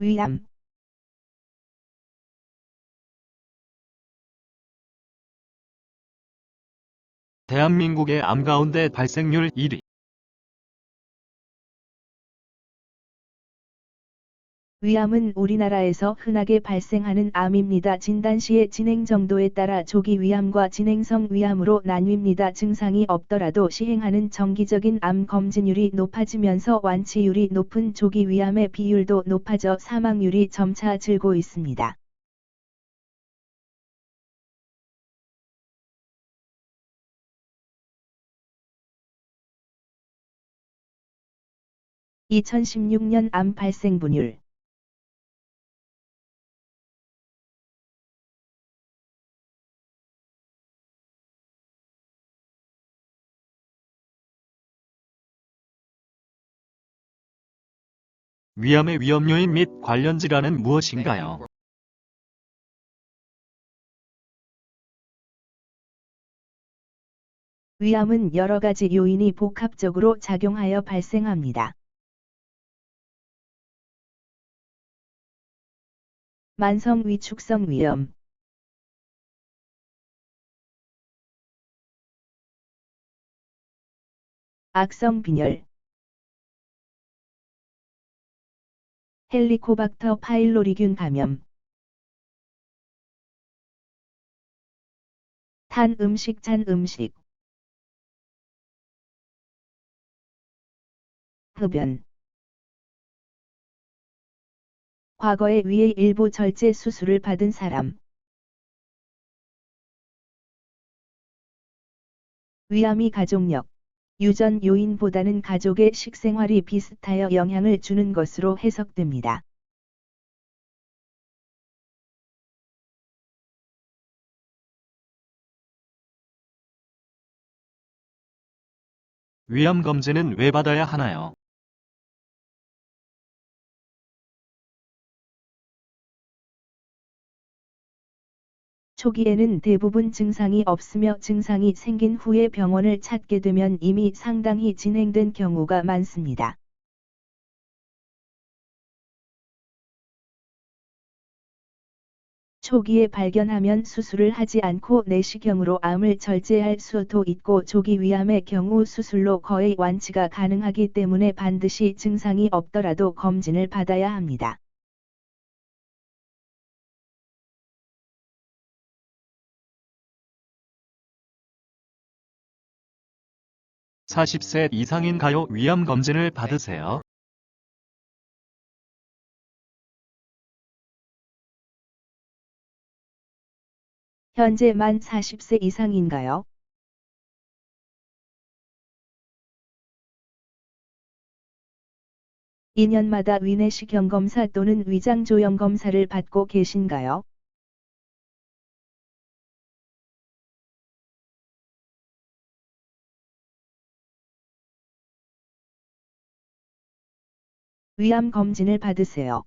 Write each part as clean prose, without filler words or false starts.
위암, 대한민국의 암 가운데 발생률 1위. 위암은 우리나라에서 흔하게 발생하는 암입니다. 진단 시의 진행 정도에 따라 조기 위암과 진행성 위암으로 나뉩니다. 증상이 없더라도 시행하는 정기적인 암 검진율이 높아지면서 완치율이 높은 조기 위암의 비율도 높아져 사망률이 점차 줄고 있습니다. 2016년 암 발생분율 위암의 위험 요인 및 관련 질환은 무엇인가요? 위암은 여러 가지 요인이 복합적으로 작용하여 발생합니다. 만성 위축성 위염, 악성 빈혈, 헬리코박터 파일로리균 감염, 탄 음식, 잔 음식, 흡연. 과거에 위의 일부 절제 수술을 받은 사람. 위암이 가족력, 유전 요인보다는 가족의 식생활이 비슷하여 영향을 주는 것으로 해석됩니다. 위암 검진은 왜 받아야 하나요? 초기에는 대부분 증상이 없으며 증상이 생긴 후에 병원을 찾게 되면 이미 상당히 진행된 경우가 많습니다. 초기에 발견하면 수술을 하지 않고 내시경으로 암을 절제할 수도 있고 조기 위암의 경우 수술로 거의 완치가 가능하기 때문에 반드시 증상이 없더라도 검진을 받아야 합니다. 40세 이상인가요? 위암 검진을 받으세요. 현재 만 40세 이상인가요? (2년마다) 위내시경 검사 또는 위장 조형 검사를 받고 계신가요? 위암 검진을 받으세요.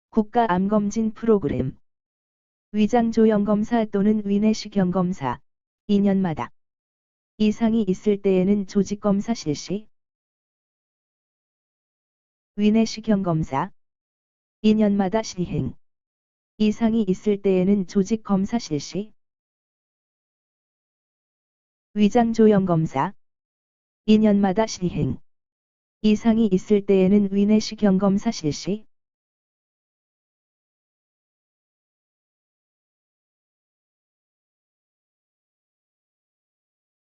국가 암검진 프로그램 위장 조형 검사 또는 위내시경 검사 2년마다 이상이 있을 때에는 조직 검사 실시 위내시경 검사 2년마다 시행 이상이 있을 때에는 조직 검사 실시 위장 조형 검사 2년마다 시행 이상이 있을 때에는 위내시경 검사 실시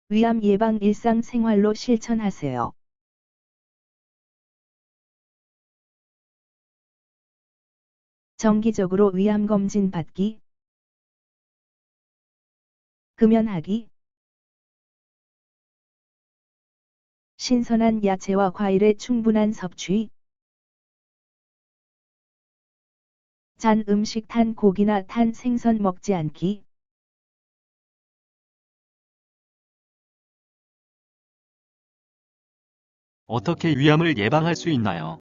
위암 예방 일상생활로 실천하세요. 정기적으로 위암 검진 받기 금연하기 신선한 야채와 과일의 충분한 섭취 잔 음식 탄 고기나 탄 생선 먹지 않기 어떻게 위암을 예방할 수 있나요?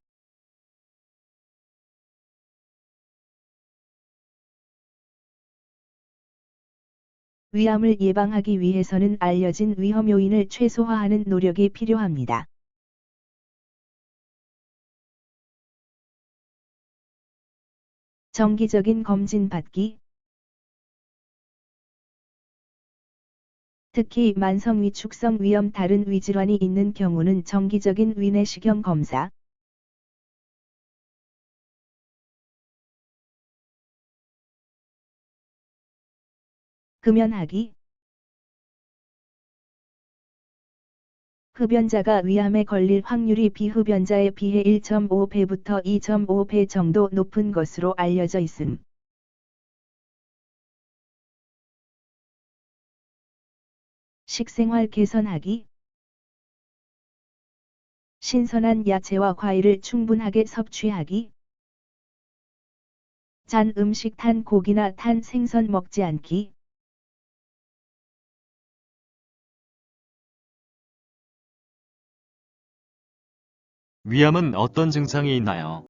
위암을 예방하기 위해서는 알려진 위험 요인을 최소화하는 노력이 필요합니다. 정기적인 검진 받기. 특히 만성 위축성 위염 다른 위질환이 있는 경우는 정기적인 위내시경 검사. 금연하기. 흡연자가 위암에 걸릴 확률이 비흡연자에 비해 1.5배부터 2.5배 정도 높은 것으로 알려져 있음. 식생활 개선하기. 신선한 야채와 과일을 충분하게 섭취하기. 짠 음식 탄 고기나 탄 생선 먹지 않기. 위암은 어떤 증상이 있나요?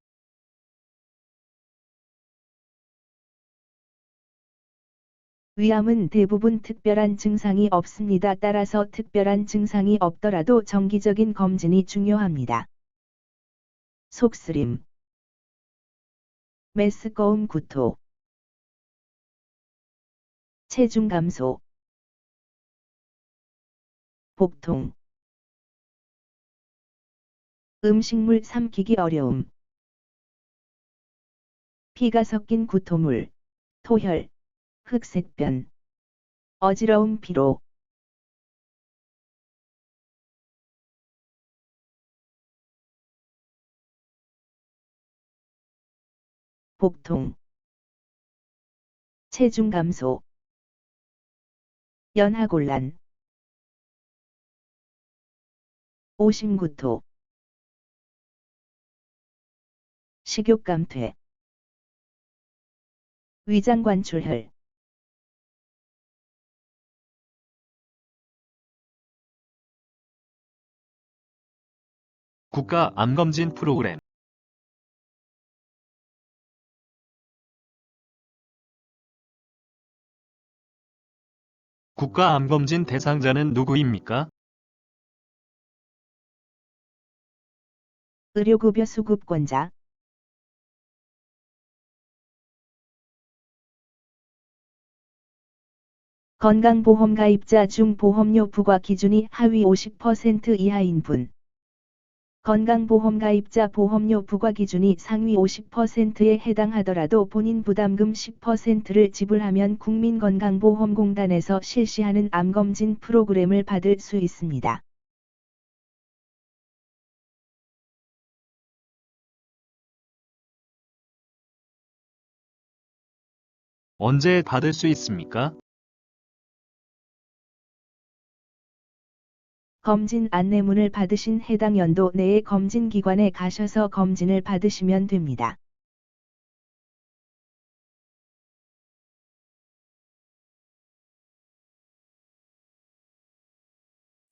위암은 대부분 특별한 증상이 없습니다. 따라서 특별한 증상이 없더라도 정기적인 검진이 중요합니다. 속쓰림, 메스꺼움 구토, 체중 감소, 복통, 음식물 삼키기 어려움, 피가 섞인 구토물, 토혈, 흑색변, 어지러움 피로. 복통, 체중 감소, 연하곤란, 오심구토, 식욕감퇴, 위장관출혈. 국가 암검진 프로그램. 국가 암검진 대상자는 누구입니까? 의료급여 수급권자. 건강보험 가입자 중 보험료 부과 기준이 하위 50% 이하인 분. 건강보험 가입자 보험료 부과 기준이 상위 50%에 해당하더라도 본인 부담금 10%를 지불하면 국민건강보험공단에서 실시하는 암검진 프로그램을 받을 수 있습니다. 언제 받을 수 있습니까? 검진 안내문을 받으신 해당 연도 내의 검진기관에 가셔서 검진을 받으시면 됩니다.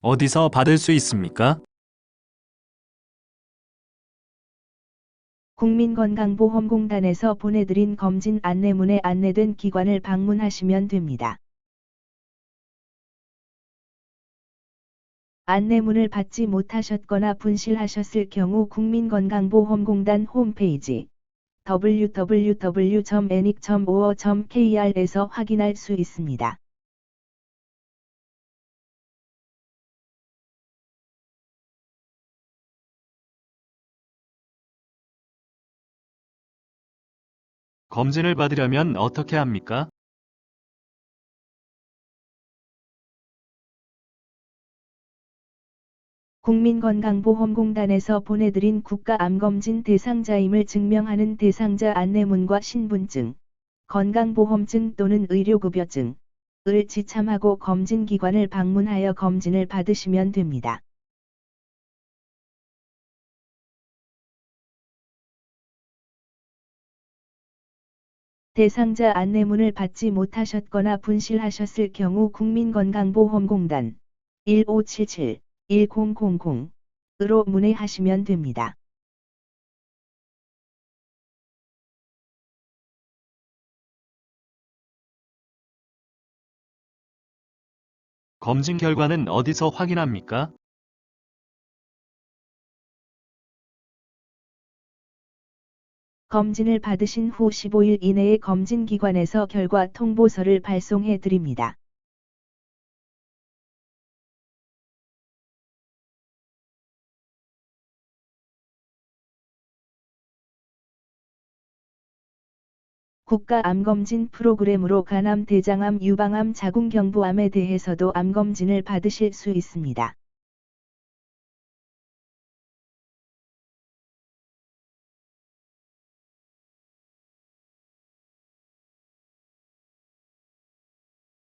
어디서 받을 수 있습니까? 국민건강보험공단에서 보내드린 검진 안내문에 안내된 기관을 방문하시면 됩니다. 안내문을 받지 못하셨거나 분실하셨을 경우 국민건강보험공단 홈페이지 www.enic.or.kr에서 확인할 수 있습니다. 검진을 받으려면 어떻게 합니까? 국민건강보험공단에서 보내드린 국가암검진 대상자임을 증명하는 대상자 안내문과 신분증, 건강보험증 또는 의료급여증을 지참하고 검진기관을 방문하여 검진을 받으시면 됩니다. 대상자 안내문을 받지 못하셨거나 분실하셨을 경우 국민건강보험공단 1577-1000으로 문의하시면 됩니다. 검진 결과는 어디서 확인합니까? 검진을 받으신 후 15일 이내에 검진기관에서 결과 통보서를 발송해 드립니다. 국가암검진 프로그램으로 간암, 대장암, 유방암, 자궁경부암에 대해서도 암검진을 받으실 수 있습니다.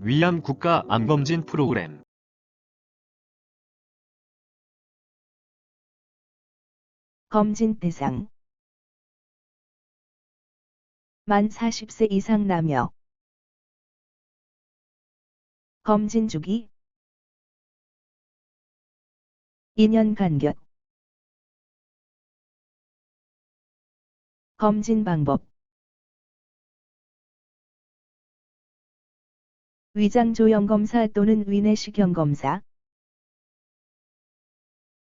위암 국가 암검진 프로그램. 검진 대상 만 40세 이상 남녀. 검진 주기 2년 간격. 검진 방법 위장조형검사 또는 위내시경검사.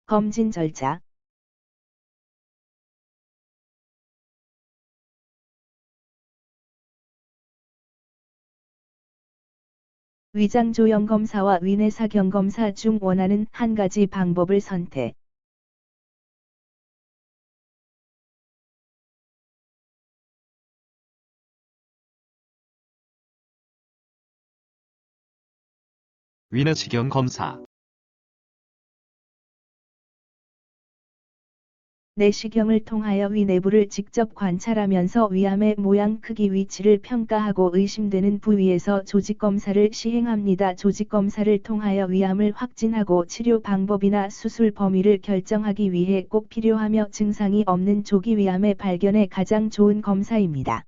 검진 절차 위장조형검사와 위내사경검사 중 원하는 한 가지 방법을 선택. 위내시경 검사. 내시경을 통하여 위 내부를 직접 관찰하면서 위암의 모양, 크기, 위치를 평가하고 의심되는 부위에서 조직검사를 시행합니다. 조직검사를 통하여 위암을 확진하고 치료 방법이나 수술 범위를 결정하기 위해 꼭 필요하며 증상이 없는 조기 위암의 발견에 가장 좋은 검사입니다.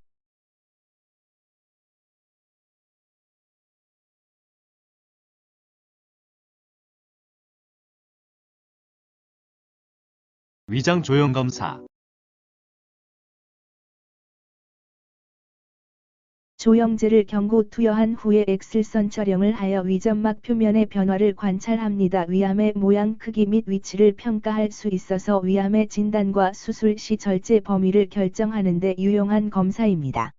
위장조형 검사. 조영제를 경구 투여한 후에 엑스선 촬영을 하여 위점막 표면의 변화를 관찰합니다. 위암의 모양, 크기 및 위치를 평가할 수 있어서 위암의 진단과 수술 시 절제 범위를 결정하는 데 유용한 검사입니다.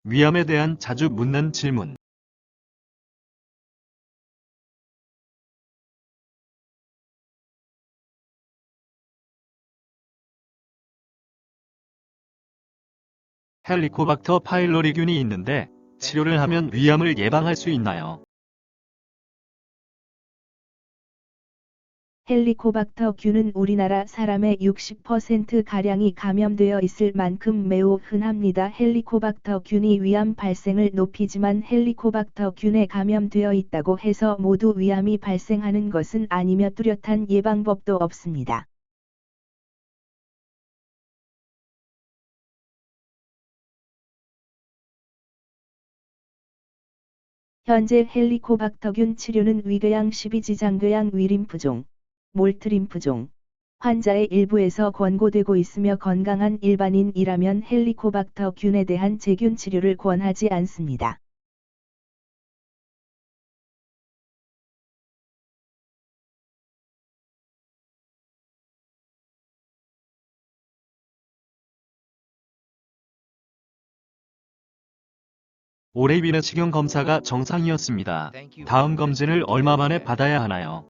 위암에 대한 자주 묻는 질문. 헬리코박터 파일로리균이 있는데 치료를 하면 위암을 예방할 수 있나요? 헬리코박터균은 우리나라 사람의 60%가량이 감염되어 있을 만큼 매우 흔합니다. 헬리코박터균이 위암 발생을 높이지만 헬리코박터균에 감염되어 있다고 해서 모두 위암이 발생하는 것은 아니며 뚜렷한 예방법도 없습니다. 현재 헬리코박터균 치료는 위궤양 12지장궤양 위림프종, 몰트림프종 환자의 일부에서 권고되고 있으며 건강한 일반인이라면 헬리코박터균에 대한 제균 치료를 권하지 않습니다. 올해 위내시경 검사가 정상이었습니다. 다음 검진을 얼마 만에 받아야 하나요?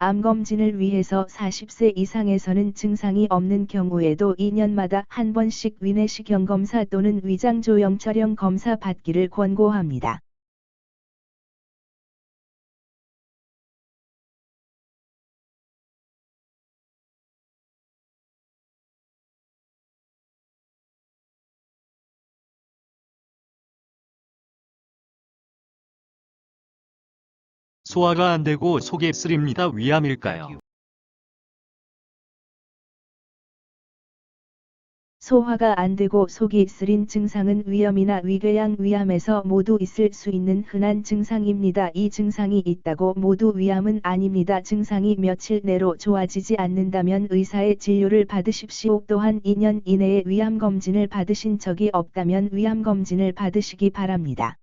암검진을 위해서 40세 이상에서는 증상이 없는 경우에도 2년마다 한 번씩 위내시경 검사 또는 위장조형 촬영 검사 받기를 권고합니다. 소화가 안 되고 속이 쓰립니다. 위암일까요? 소화가 안 되고 속이 쓰린 증상은 위염이나 위궤양 위암에서 모두 있을 수 있는 흔한 증상입니다. 이 증상이 있다고 모두 위암은 아닙니다. 증상이 며칠 내로 좋아지지 않는다면 의사의 진료를 받으십시오. 또한 2년 이내에 위암 검진을 받으신 적이 없다면 위암 검진을 받으시기 바랍니다.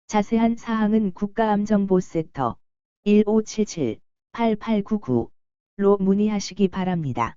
자세한 사항은 국가암정보센터 1577-8899로 문의하시기 바랍니다.